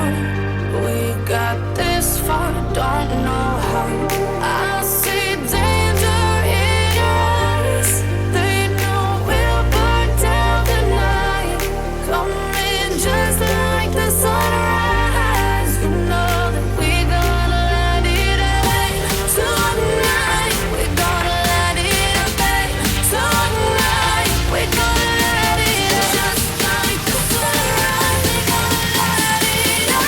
how we got this far, don't know how. I see danger in your eyes. They know we'll burn down the night. Coming just like the sunrise. You know that we're gonna let it rain. Tonight we're gonna let it rain. Tonight we're gonna let it rain. Just like the sunrise, we're gonna let it rain.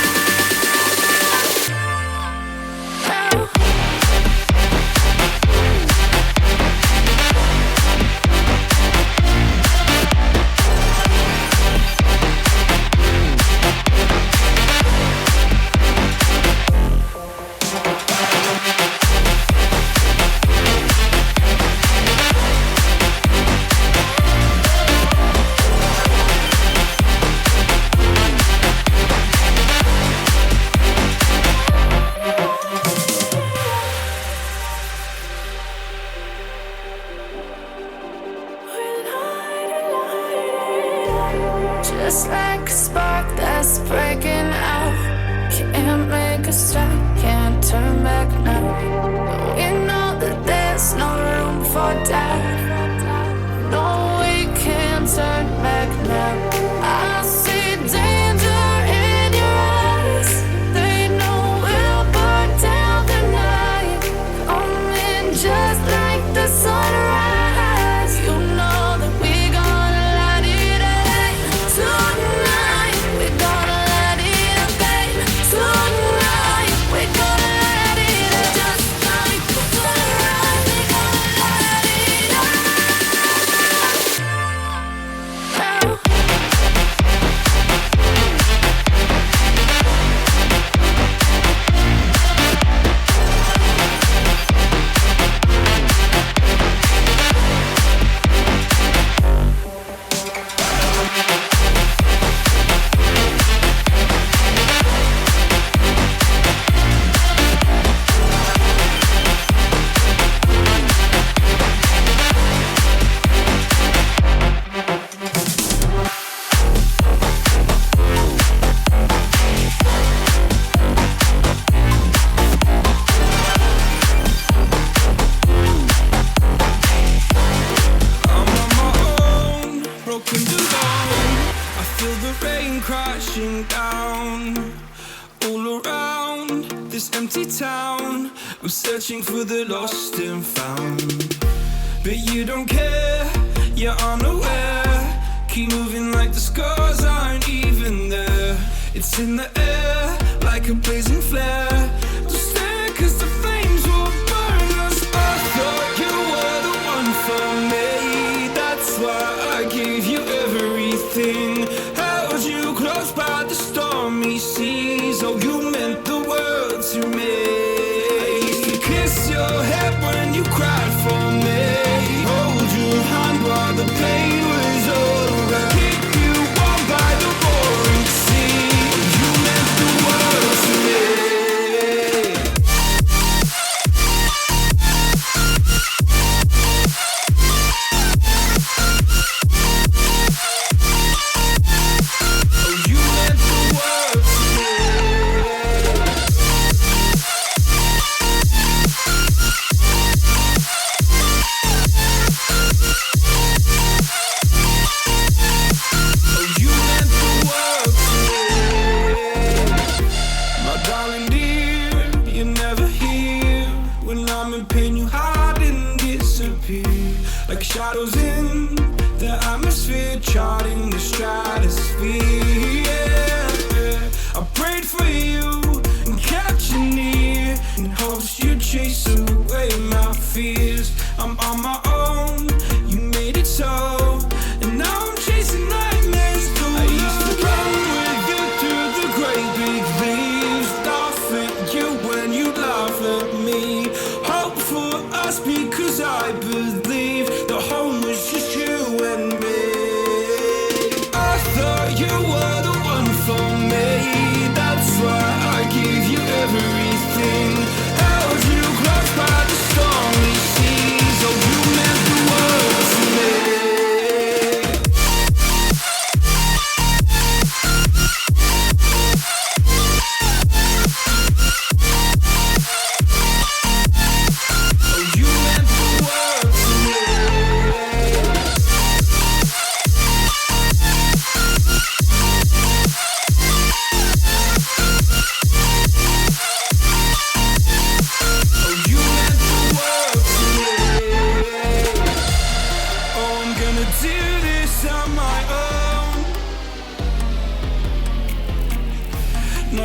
Just like a spark that's breaking out. Can't make a stop, can't turn back now. We know that there's no room for doubt. No, we can't turn back now. I see danger in your eyes. They know we'll burn down the night. Coming just like the sunrise. You know that we're gonna let it rain. Tonight we're gonna let it rain. Tonight we're gonna let it rain. Just like the sunrise, we're gonna let it rain. I'm on my own, broken alone. I feel the rain crashing down all around this empty town. I'm searching for the lost and found, but you don't care, you're unaware. Keep moving like the scars aren't even there. It's in the air like a blazing flare. Don't stare 'cause the flames will burn us. I thought you were the one for me. That's why I gave you everything. Held you close by the stormy seas. Oh, you meant the world to me. I used to kiss your head when you cried for me. Hold your hand while the pain was over. Keep you warm by the roaring sea. You meant the world to me. Oh, you meant the world to me. Oh, you meant the world to me. My darling dear, you're never here. When I'm in pain, you hide and disappear. Like shadows in the atmosphere, charting the stratosphere. Yeah. I prayed for you and kept you near, in hopes you'd chase away my fears. I'm on my own, you made it so, and now I'm chasing nightmares too. I used to run with you through the great big leaves, laugh at you when you laugh at me. Hope for us because I believe the home was just you and me. I thought you were the one for me. That's why I gave you everything. Held you close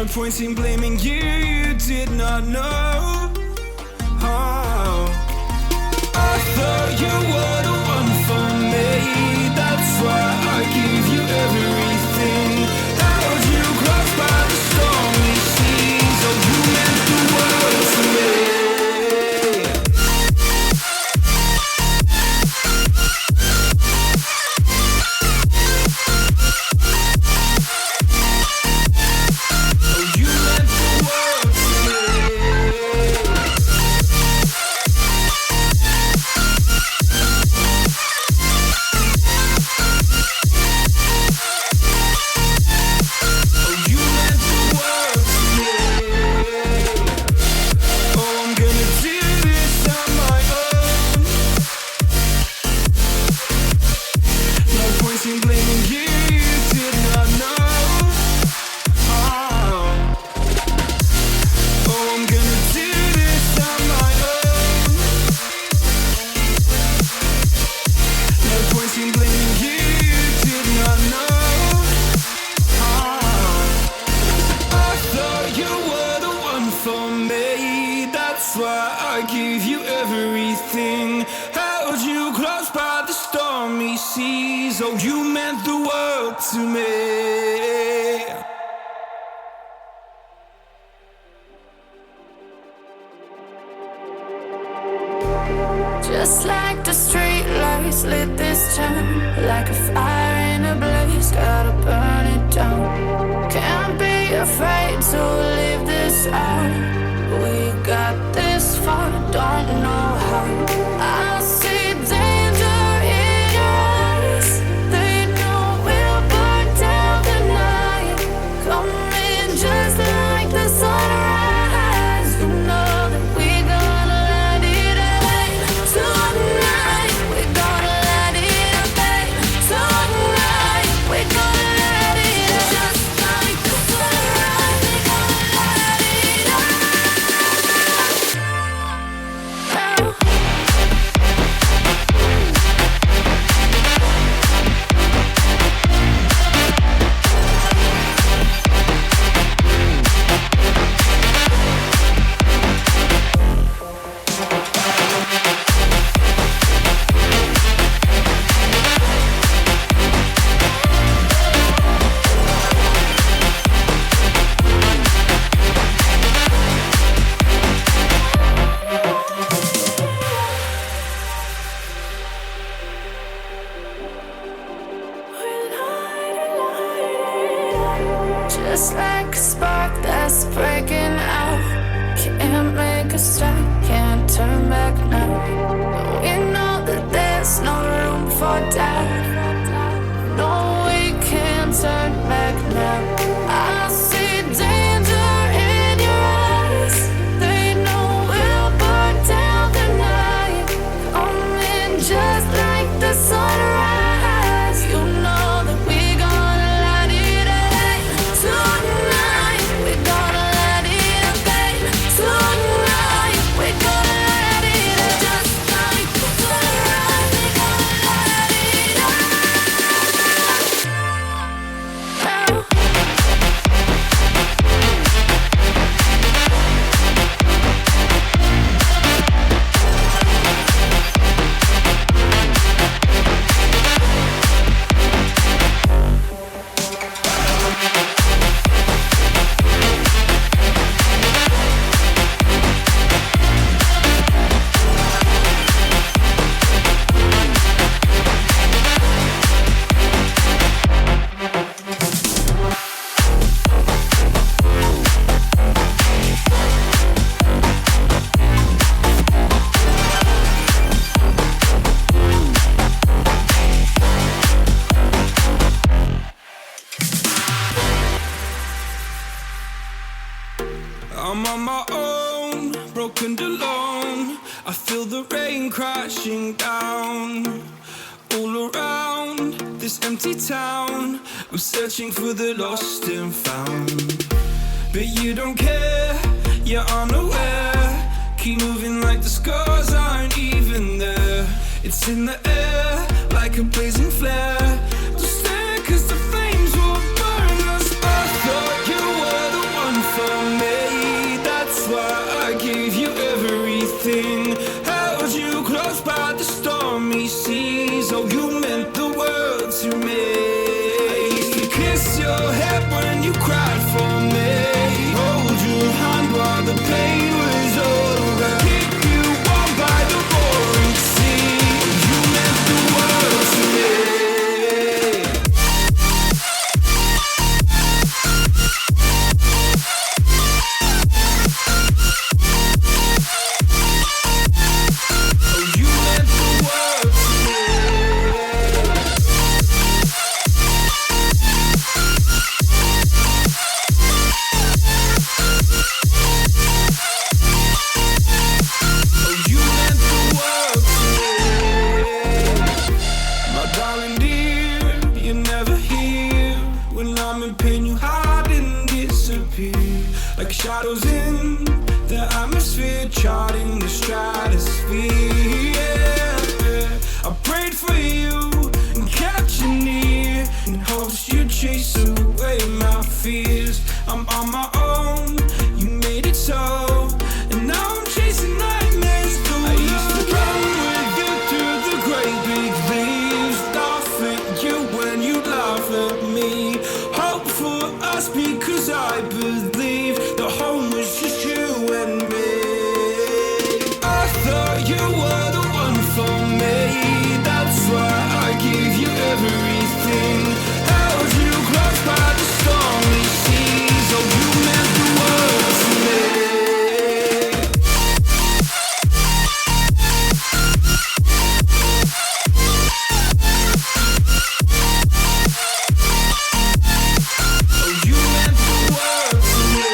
No point in blaming you, you did not know. Oh. I thought you were the one for me, that's why I give you everything. Held you close by the stormy seas, oh you meant the world to me. Oh, you meant the world to me. Just like the street lights lit this town, like a fire in a blaze, gotta burn it down. Can't be afraid to leave this out. We got this far, don't know how. I see danger in your eyes. They know we'll burn down the night. Coming just like the sunrise. You know that we gonna let it rain. Tonight we gonna let it rain. Tonight we gonna let it rain. Just like the sunrise, we gonna let it rain. Just like a spark that's breaking out. Can't make a stop, can't turn back now. We know that there's no room for doubt. No, we can't turn back now. I see danger in your eyes. They know we'll burn down the night. Coming just like the sunrise. You know that we gonna let it rain. Tonight we gonna let it rain. Tonight we gonna let it rain. Just like the sunrise, we gonna let it rain. I'm on my own, broken and alone. I feel the rain crashing down all around this empty town. I'm searching for the lost and found, but you don't care, you're unaware. Keep moving like the scars aren't even there. It's in the air like a blazing flare. Don't stare 'cause the flames will burn us. I thought you were the one Shadows in the atmosphere, charting the stratosphere. Yeah. I prayed for you and kept you near in hopes you'd chase away my fears. I'm on my own, you made it so, and now I'm chasing nightmares through. I used to run with you through the great big leaves, laugh at you when you laugh at me. Hope for us because I believe the home was just you and me. I thought you were the one for me, that's why I gave you everything. Held you close by the stormy seas, oh you meant the world to me. Oh you meant the world to me.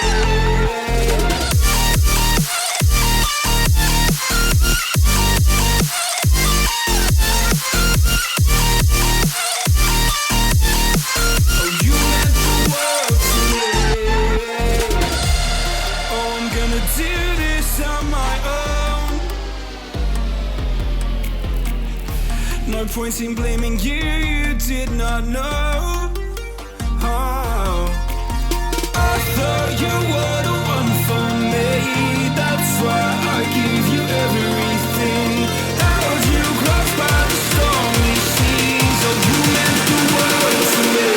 Oh you meant the world to me. Oh I'm gonna do this on my own. No point in blaming you, you did not know. Oh, I thought you were the one for me, that's why I gave you everything. Held you close by the stormy seas, oh you meant the world to me.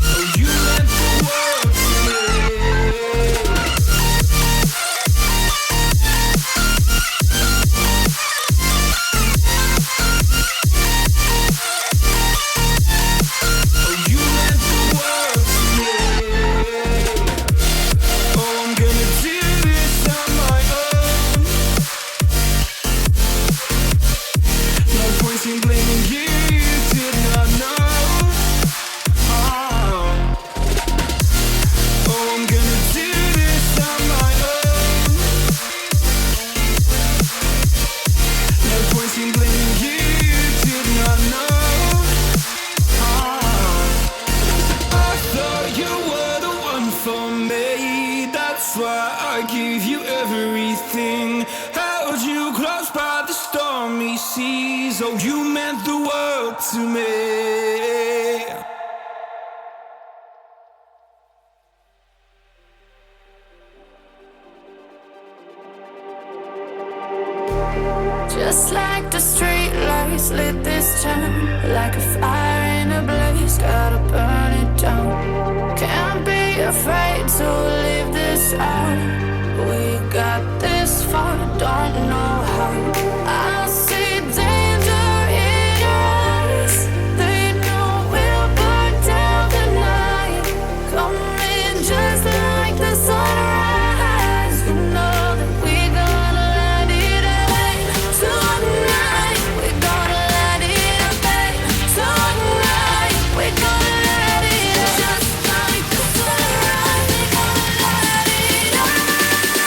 Oh you meant the world to me. Oh you meant the world to me. Oh I'm gonna do this on my own. No point in blaming you, you did not know. Oh, oh I'm gonna do this on my own. No point in blaming you, you did not know. Oh, I thought you were the one for me, that's why I gave you everything. Held you close by the stormy seas, oh you meant the world to me. Just like the street lights lit this town, like a fire in a blaze, gotta burn it down. Can't be afraid to leave this out. We got this far, don't know how. I see danger in your eyes. They know we'll burn down the night. Coming just like the sunrise. You know that we're gonna light it up tonight. We're gonna light it up tonight. We're gonna light it up just like the sunrise. We're gonna light it up now.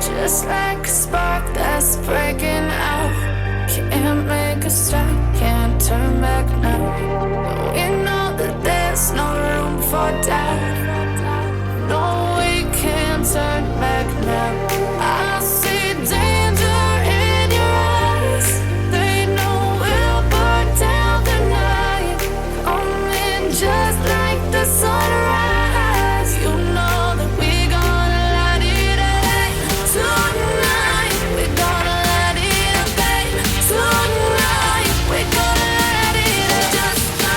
Just like a spark that's breaking out. Can't make a stop, can't turn back now. We know that there's no room for doubt. No, we can't turn back now. I see danger in your eyes. They know we'll burn down the night. Coming just like the sunrise. You know that we're gonna light it up tonight. We're gonna light it up tonight. We're gonna light it up just like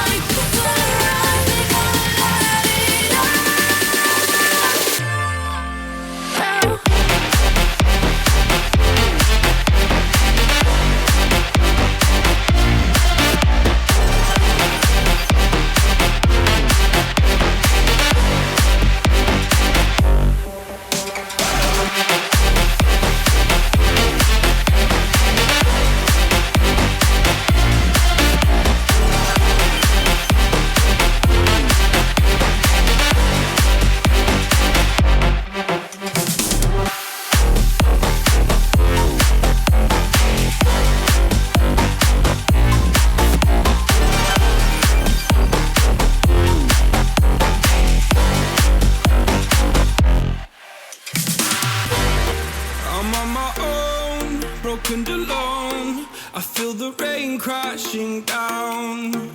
town. I feel the rain crashing down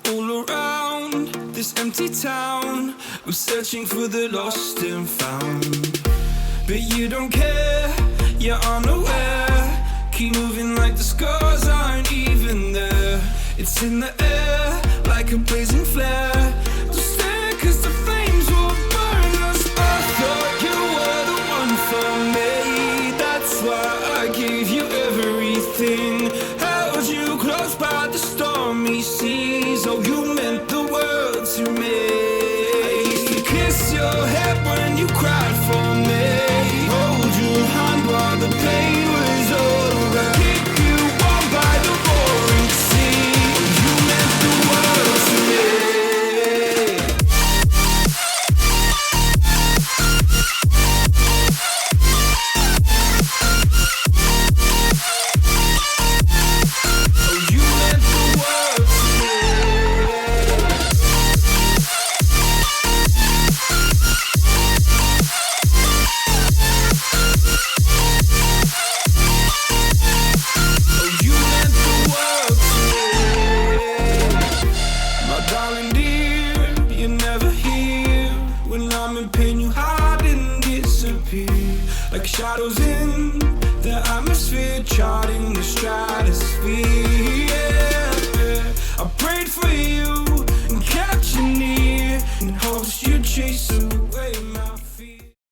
all around this empty town. I'm searching for the lost and found, but you don't care, you're unaware. Keep moving like the scars aren't even there. It's in the air like a blazing flare. Don't stare 'cause the flames will burn us. I thought you were the one for me, that's why I gave you everything. Held you close by the stormy seas. Oh, you meant the world to me. I used to kiss your head when you cried for me, hold your hand while the pain was over, keep you warm by the roaring sea. You meant the world to me. Oh, you meant the world to me. Oh, you meant the world to me. My darling dear, you're never here. When I'm in pain, you hide and disappear like shadows in the atmosphere, charting the stratosphere. Yeah, I prayed for you